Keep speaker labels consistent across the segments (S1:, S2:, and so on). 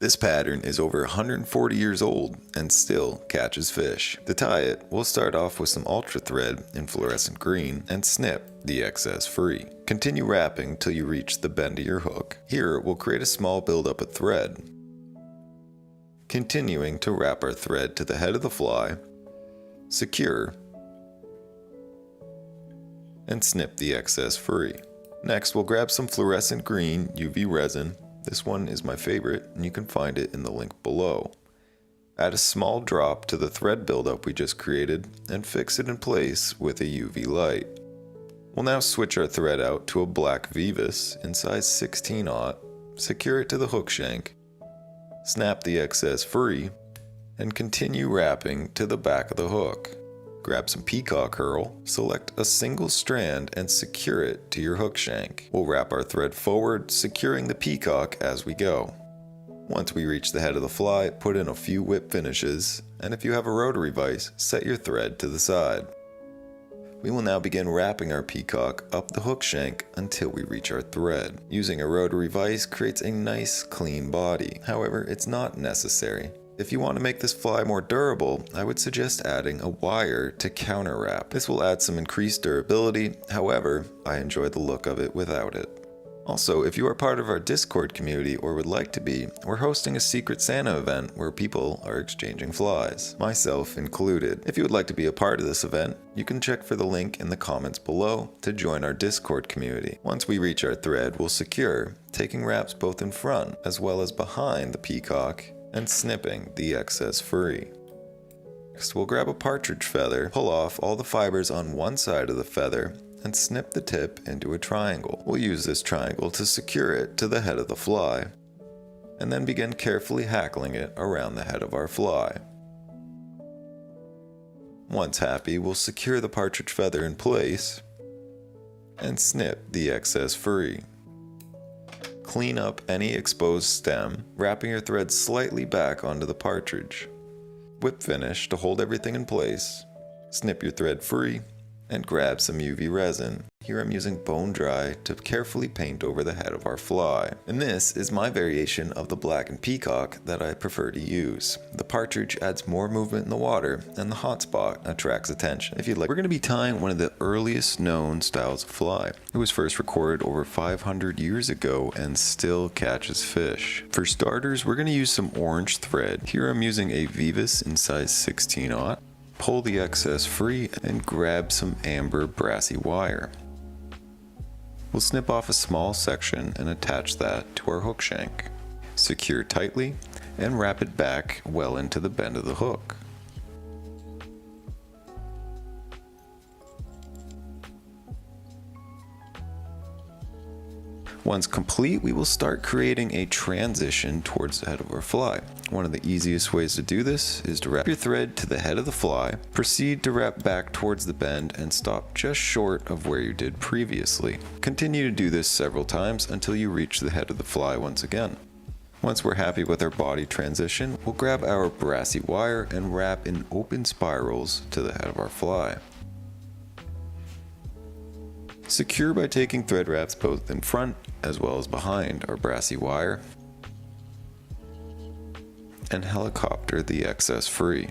S1: This pattern is over 140 years old and still catches fish. To tie it, we'll start off with some ultra thread in fluorescent green and snip the excess free. Continue wrapping till you reach the bend of your hook. Here, we'll create a small buildup of thread. Continuing to wrap our thread to the head of the fly, secure, and snip the excess free. Next, we'll grab some fluorescent green UV resin. This one is my favorite, and you can find it in the link below. Add a small drop to the thread buildup we just created and fix it in place with a UV light. We'll now switch our thread out to a black Vivus in size 16/0, secure it to the hook shank, snap the excess free, and continue wrapping to the back of the hook. Grab some peacock herl, select a single strand and secure it to your hook shank. We'll wrap our thread forward, securing the peacock as we go. Once we reach the head of the fly, put in a few whip finishes, and if you have a rotary vise, set your thread to the side. We will now begin wrapping our peacock up the hook shank until we reach our thread. Using a rotary vise creates a nice clean body, however it's not necessary. If you want to make this fly more durable, I would suggest adding a wire to counter wrap. This will add some increased durability, however, I enjoy the look of it without it. Also, if you are part of our Discord community or would like to be, we're hosting a Secret Santa event where people are exchanging flies, myself included. If you would like to be a part of this event, you can check for the link in the comments below to join our Discord community. Once we reach our thread, we'll secure, taking wraps both in front as well as behind the peacock, and snipping the excess free. Next, we'll grab a partridge feather, pull off all the fibers on one side of the feather, and snip the tip into a triangle. We'll use this triangle to secure it to the head of the fly, and then begin carefully hackling it around the head of our fly. Once happy, we'll secure the partridge feather in place, and snip the excess free. Clean up any exposed stem, wrapping your thread slightly back onto the partridge. Whip finish to hold everything in place, snip your thread free, and grab some UV resin. Here I'm using bone dry to carefully paint over the head of our fly. And this is my variation of the blackened peacock that I prefer to use. The partridge adds more movement in the water, and the hot spot attracts attention. If you'd like, we're going to be tying one of the earliest known styles of fly. It was first recorded over 500 years ago and still catches fish. For starters, we're going to use some orange thread. Here I'm using a Vivus in size 16/0. Pull the excess free and grab some amber brassy wire. We'll snip off a small section and attach that to our hook shank. Secure tightly and wrap it back well into the bend of the hook. Once complete, we will start creating a transition towards the head of our fly. One of the easiest ways to do this is to wrap your thread to the head of the fly, proceed to wrap back towards the bend and stop just short of where you did previously. Continue to do this several times until you reach the head of the fly once again. Once we're happy with our body transition, we'll grab our brassy wire and wrap in open spirals to the head of our fly. Secure by taking thread wraps both in front as well as behind our brassy wire, and helicopter the excess free.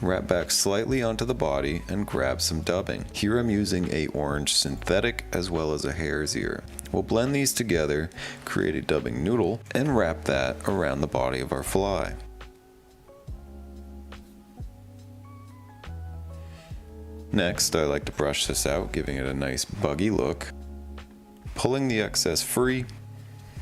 S1: Wrap back slightly onto the body and grab some dubbing. Here I'm using a orange synthetic as well as a hare's ear. We'll blend these together, create a dubbing noodle, and wrap that around the body of our fly. Next, I like to brush this out, giving it a nice buggy look, pulling the excess free,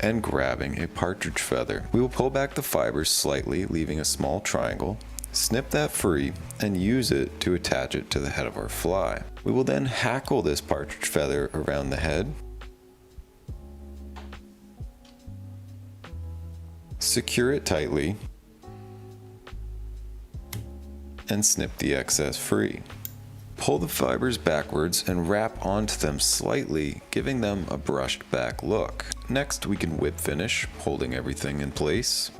S1: and grabbing a partridge feather. We will pull back the fibers slightly, leaving a small triangle, snip that free, and use it to attach it to the head of our fly. We will then hackle this partridge feather around the head, secure it tightly, and snip the excess free. Pull the fibers backwards and wrap onto them slightly, giving them a brushed back look. Next, we can whip finish, holding everything in place.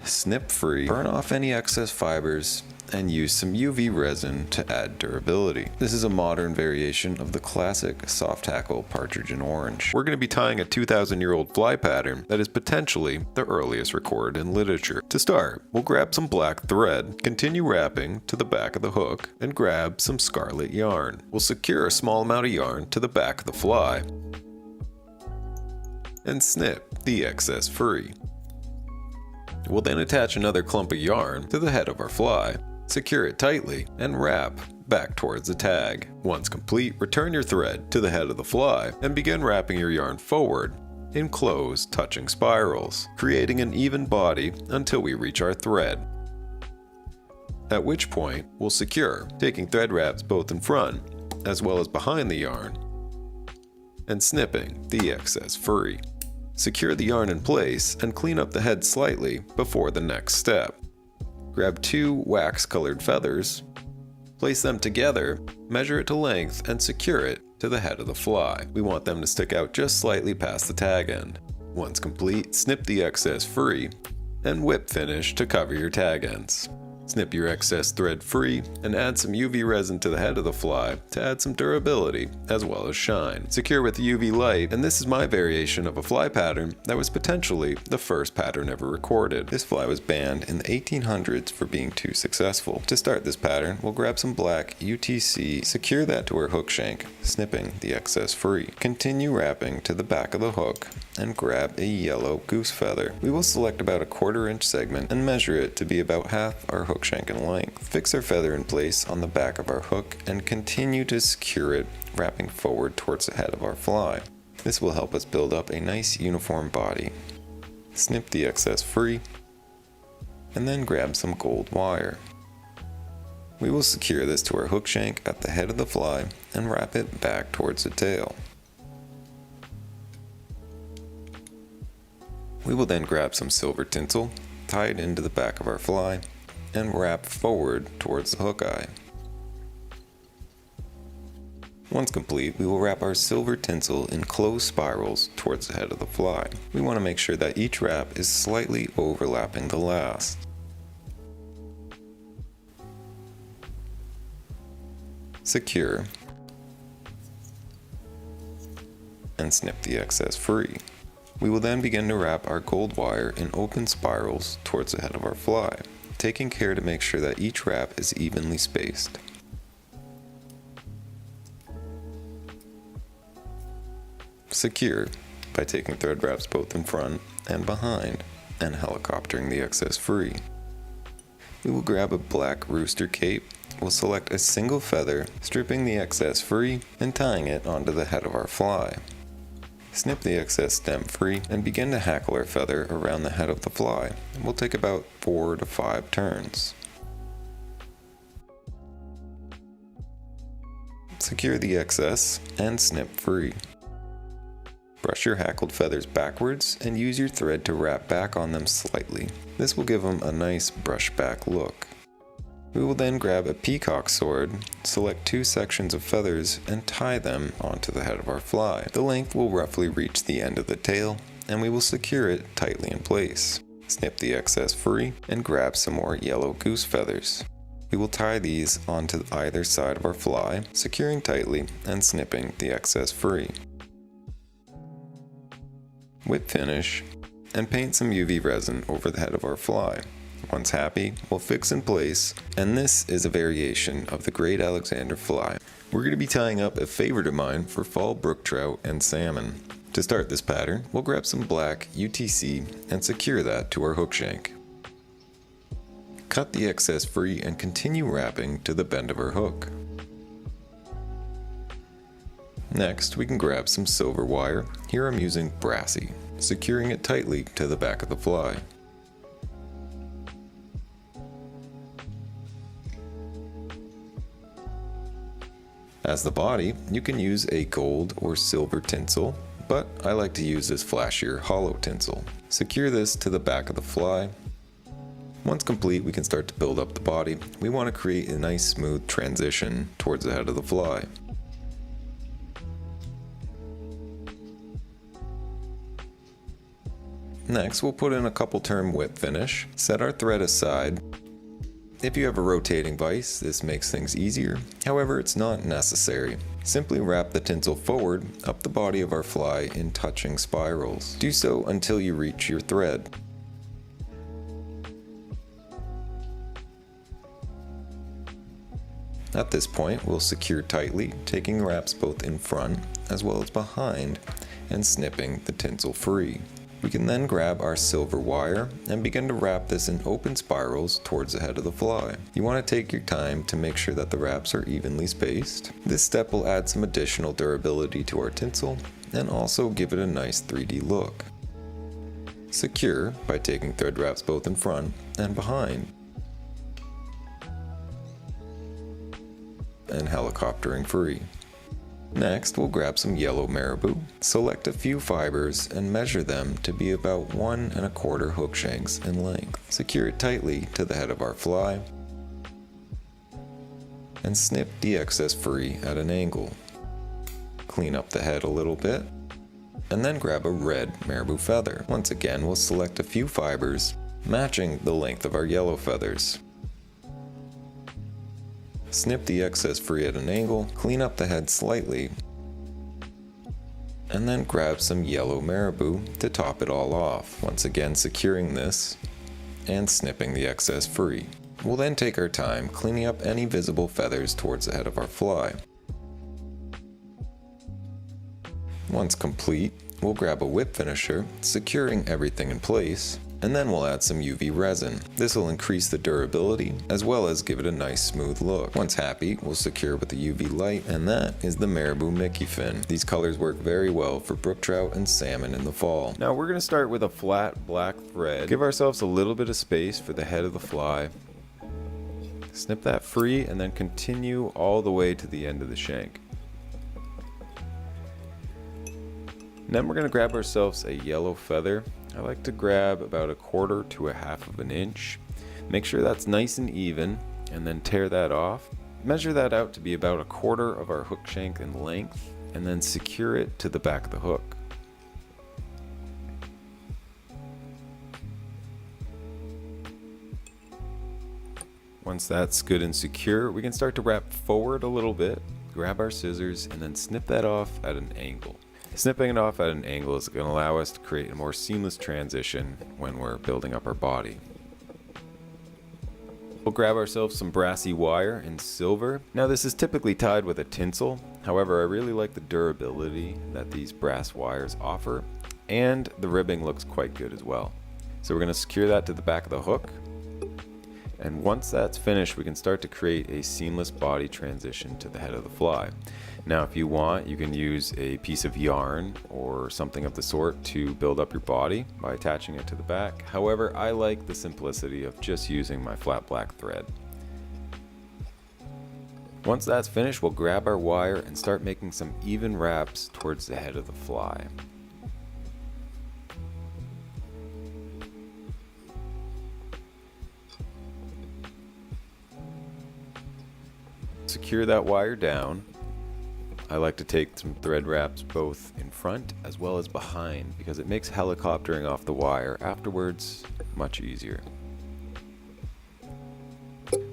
S1: snip free, burn off any excess fibers, and use some UV resin to add durability. This is a modern variation of the classic soft hackle partridge in orange. We're going to be tying a 2,000-year-old fly pattern that is potentially the earliest recorded in literature. To start, we'll grab some black thread, continue wrapping to the back of the hook, and grab some scarlet yarn. We'll secure a small amount of yarn to the back of the fly and snip the excess free. We'll then attach another clump of yarn to the head of our fly, secure it tightly, and wrap back towards the tag. Once complete, return your thread to the head of the fly and begin wrapping your yarn forward in close, touching spirals, creating an even body until we reach our thread. At which point, we'll secure, taking thread wraps both in front as well as behind the yarn, and snipping the excess free. Secure the yarn in place and clean up the head slightly before the next step. Grab 2 wax-colored feathers, place them together, measure it to length, and secure it to the head of the fly. We want them to stick out just slightly past the tag end. Once complete, snip the excess free, and whip finish to cover your tag ends. Snip your excess thread free and add some UV resin to the head of the fly to add some durability as well as shine. Secure with UV light, and this is my variation of a fly pattern that was potentially the first pattern ever recorded. This fly was banned in the 1800s for being too successful. To start this pattern, we'll grab some black UTC, secure that to our hook shank, snipping the excess free. Continue wrapping to the back of the hook and grab a yellow goose feather. We will select about a 1/4 inch segment and measure it to be about half our hook shank in length. Fix our feather in place on the back of our hook and continue to secure it, wrapping forward towards the head of our fly. This will help us build up a nice uniform body. Snip the excess free and then grab some gold wire. We will secure this to our hook shank at the head of the fly and wrap it back towards the tail. We will then grab some silver tinsel, tie it into the back of our fly, and wrap forward towards the hook eye. Once complete, we will wrap our silver tinsel in closed spirals towards the head of the fly. We want to make sure that each wrap is slightly overlapping the last. Secure, and snip the excess free. We will then begin to wrap our gold wire in open spirals towards the head of our fly, taking care to make sure that each wrap is evenly spaced. Secure by taking thread wraps both in front and behind and helicoptering the excess free. We will grab a black rooster cape. We'll select a single feather, stripping the excess free and tying it onto the head of our fly. Snip the excess stem free and begin to hackle our feather around the head of the fly. We'll take about 4 to 5 turns. Secure the excess and snip free. Brush your hackled feathers backwards and use your thread to wrap back on them slightly. This will give them a nice brush back look. We will then grab a peacock sword, select 2 sections of feathers, and tie them onto the head of our fly. The length will roughly reach the end of the tail, and we will secure it tightly in place. Snip the excess free and grab some more yellow goose feathers. We will tie these onto either side of our fly, securing tightly and snipping the excess free. Whip finish and paint some UV resin over the head of our fly. Once happy, we'll fix in place, and this is a variation of the Great Alexander fly. We're going to be tying up a favorite of mine for fall brook trout and salmon. To start this pattern, we'll grab some black UTC and secure that to our hook shank. Cut the excess free and continue wrapping to the bend of our hook. Next, we can grab some silver wire. Here I'm using brassy, securing it tightly to the back of the fly. As the body, you can use a gold or silver tinsel, but I like to use this flashier hollow tinsel. Secure this to the back of the fly. Once complete, we can start to build up the body. We want to create a nice smooth transition towards the head of the fly. Next, we'll put in a couple turn whip finish, set our thread aside. If you have a rotating vise, this makes things easier. However, it's not necessary. Simply wrap the tinsel forward up the body of our fly in touching spirals. Do so until you reach your thread. At this point, we'll secure tightly, taking wraps both in front as well as behind and snipping the tinsel free. We can then grab our silver wire and begin to wrap this in open spirals towards the head of the fly. You want to take your time to make sure that the wraps are evenly spaced. This step will add some additional durability to our tinsel and also give it a nice 3D look. Secure by taking thread wraps both in front and behind. And helicoptering free. Next, we'll grab some yellow marabou, select a few fibers, and measure them to be about 1 1/4 hook shanks in length. Secure it tightly to the head of our fly, and snip the excess free at an angle. Clean up the head a little bit, and then grab a red marabou feather. Once again, we'll select a few fibers, matching the length of our yellow feathers. Snip the excess free at an angle, clean up the head slightly, and then grab some yellow marabou to top it all off. Once again securing this and snipping the excess free. We'll then take our time cleaning up any visible feathers towards the head of our fly. Once complete, we'll grab a whip finisher, securing everything in place, and then we'll add some UV resin. This will increase the durability as well as give it a nice smooth look. Once happy, we'll secure with the UV light, and that is the Marabou Mickey fin. These colors work very well for brook trout and salmon in the fall. Now we're going to start with a flat black thread. Give ourselves a little bit of space for the head of the fly. Snip that free and then continue all the way to the end of the shank. And then we're going to grab ourselves a yellow feather. I like to grab about 1/4 to 1/2 inch. Make sure that's nice and even, and then tear that off. Measure that out to be about 1/4 of our hook shank in length, and then secure it to the back of the hook. Once that's good and secure, we can start to wrap forward a little bit, grab our scissors, and then snip that off at an angle. Snipping it off at an angle is going to allow us to create a more seamless transition when we're building up our body. We'll grab ourselves some brassy wire in silver. Now this is typically tied with a tinsel, however I really like the durability that these brass wires offer, and the ribbing looks quite good as well. So we're going to secure that to the back of the hook, and once that's finished we can start to create a seamless body transition to the head of the fly. Now if you want, you can use a piece of yarn or something of the sort to build up your body by attaching it to the back. However, I like the simplicity of just using my flat black thread. Once that's finished, we'll grab our wire and start making some even wraps towards the head of the fly. Secure that wire down. I like to take some thread wraps both in front as well as behind because it makes helicoptering off the wire afterwards much easier.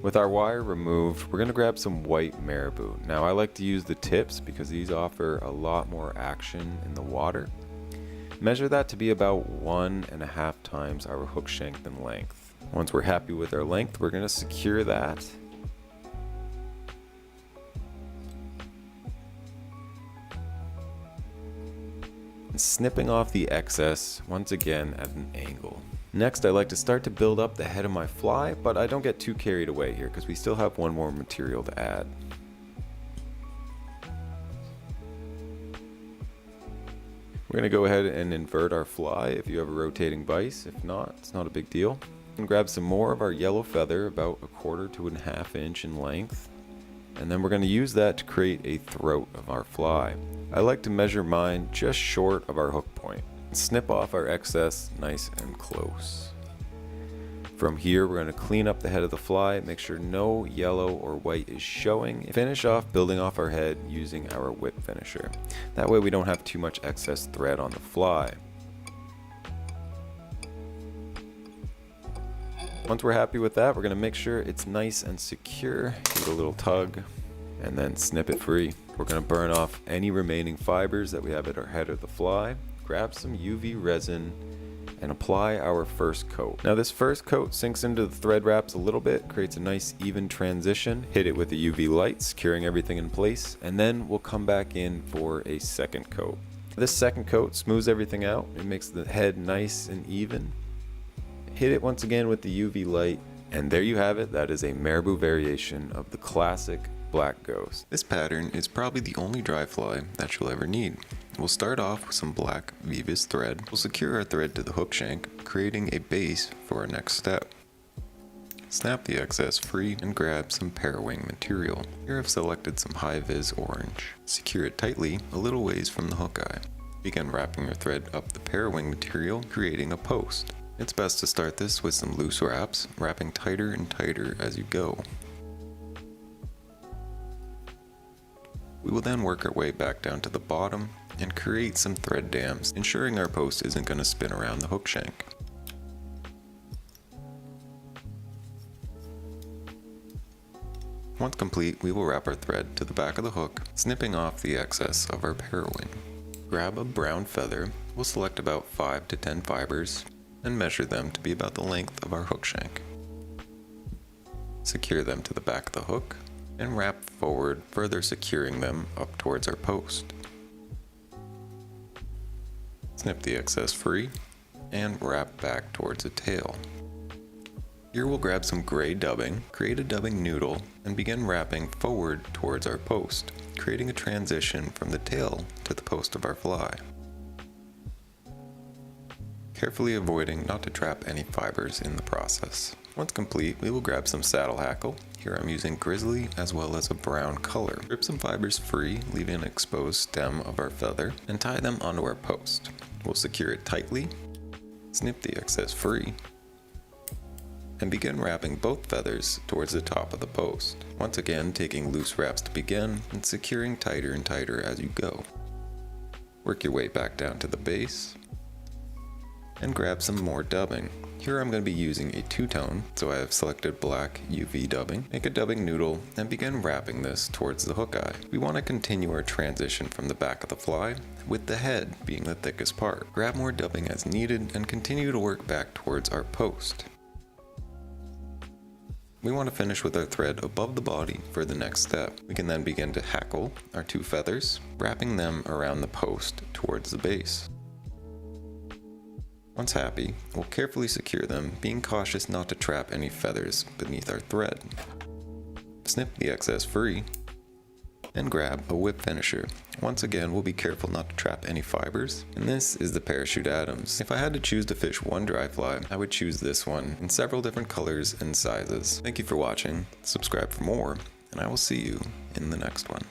S1: With our wire removed, we're going to grab some white marabou. Now I like to use the tips because these offer a lot more action in the water. Measure that to be about 1.5 times our hook shank in length. Once we're happy with our length, we're going to secure that. Snipping off the excess once again at an angle. Next, I like to start to build up the head of my fly, but I don't get too carried away here because we still have one more material to add. We're going to go ahead and invert our fly if you have a rotating vise. If not, it's not a big deal. And grab some more of our yellow feather, about 1/4 to 1/2 inch in length. And then we're going to use that to create a throat of our fly. I like to measure mine just short of our hook point. Snip off our excess nice and close. From here we're going to clean up the head of the fly, make sure no yellow or white is showing. Finish off building off our head using our whip finisher. That way we don't have too much excess thread on the fly. Once we're happy with that, we're going to make sure it's nice and secure. Give it a little tug and then snip it free. We're going to burn off any remaining fibers that we have at our head of the fly, grab some UV resin, and apply our first coat. Now this first coat sinks into the thread wraps a little bit, creates a nice even transition. Hit it with the UV light, securing everything in place, and then we'll come back in for a second coat. This second coat smooths everything out. It makes the head nice and even. Hit it once again with the UV light, and there you have it. That is a Marabou variation of the classic black ghost. This pattern is probably the only dry fly that you'll ever need. We'll start off with some black Vivas thread. We'll secure our thread to the hook shank, creating a base for our next step. Snap the excess free and grab some parawing material. Here I've selected some high vis orange. Secure it tightly a little ways from the hook eye. Begin wrapping your thread up the parawing material, creating a post. It's best to start this with some loose wraps, wrapping tighter and tighter as you go. We will then work our way back down to the bottom and create some thread dams, ensuring our post isn't going to spin around the hook shank. Once complete, we will wrap our thread to the back of the hook, snipping off the excess of our parawing. Grab a brown feather. We'll select about 5 to 10 fibers and measure them to be about the length of our hook shank. Secure them to the back of the hook and wrap forward, further securing them up towards our post. Snip the excess free and wrap back towards the tail. Here we'll grab some gray dubbing, create a dubbing noodle, and begin wrapping forward towards our post, creating a transition from the tail to the post of our fly. Carefully avoiding not to trap any fibers in the process. Once complete, we will grab some saddle hackle. Here I'm using grizzly as well as a brown color. Rip some fibers free, leaving an exposed stem of our feather, and tie them onto our post. We'll secure it tightly, snip the excess free, and begin wrapping both feathers towards the top of the post. Once again, taking loose wraps to begin and securing tighter and tighter as you go. Work your way back down to the base and grab some more dubbing. Here I'm going to be using a two-tone, so I have selected black UV dubbing. Make a dubbing noodle and begin wrapping this towards the hook eye. We want to continue our transition from the back of the fly, with the head being the thickest part. Grab more dubbing as needed and continue to work back towards our post. We want to finish with our thread above the body for the next step. We can then begin to hackle our two feathers, wrapping them around the post towards the base. Once happy, we'll carefully secure them, being cautious not to trap any feathers beneath our thread. Snip the excess free and grab a whip finisher. Once again, we'll be careful not to trap any fibers, and this is the Parachute Adams. If I had to choose to fish one dry fly, I would choose this one in several different colors and sizes. Thank you for watching, subscribe for more, and I will see you in the next one.